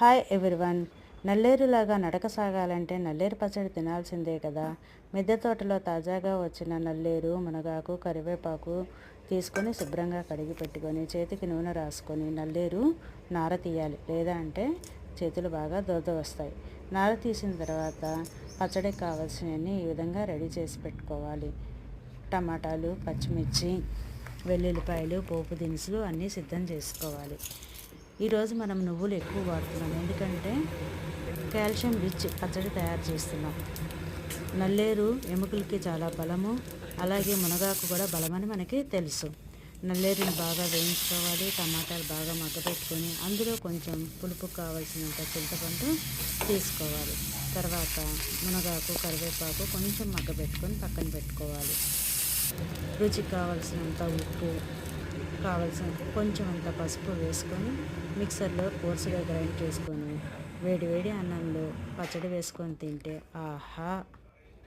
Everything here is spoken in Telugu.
Hi everyone. నల్లేరులాగా నడక సాగాలంటే నల్లేరు పచ్చడి తినాల్సిందే కదా. మిద్దె తోటలో తాజాగా వచ్చిన నల్లేరు, మునగాకు, కరివేపాకు తీసుకొని శుభ్రంగా కడిగి పెట్టుకొని చేతికి నూనె రాసుకొని నల్లేరు నార తీయాలి. లేదా అంటే చేతులు బాగా దురద వస్తాయి. నార తీసిన తర్వాత పచ్చడికి కావాల్సినవన్నీ ఈ విధంగా రెడీ చేసి పెట్టుకోవాలి. టమాటాలు, పచ్చిమిర్చి, వెల్లుల్లిపాయలు, పోపు దినుసులు అన్నీ సిద్ధం చేసుకోవాలి. ఈరోజు మనం నువ్వులు ఎక్కువ వాడుతున్నాం, ఎందుకంటే కాల్షియం రిచ్ పచ్చడి తయారు చేస్తున్నాం. నల్లేరు ఎముకలకి చాలా బలము, అలాగే మునగాకు కూడా బలమని మనకి తెలుసు. నల్లేరుని బాగా వేయించుకోవాలి. టమాటాలు బాగా మగ్గపెట్టుకొని అందులో కొంచెం పులుపు కావాల్సినంత చింతపండు తీసుకోవాలి. తర్వాత మునగాకు, కరివేపాకు కొంచెం మగ్గపెట్టుకొని పక్కన పెట్టుకోవాలి. రుచికి కావాల్సినంత ఉప్పు, కావాల్సిన కొంచెం అంత పసుపు వేసుకొని మిక్సర్లో కోర్సుగా గ్రైండ్ చేసుకొని వేడి వేడి అన్నంలో పచ్చడి వేసుకొని తింటే ఆహా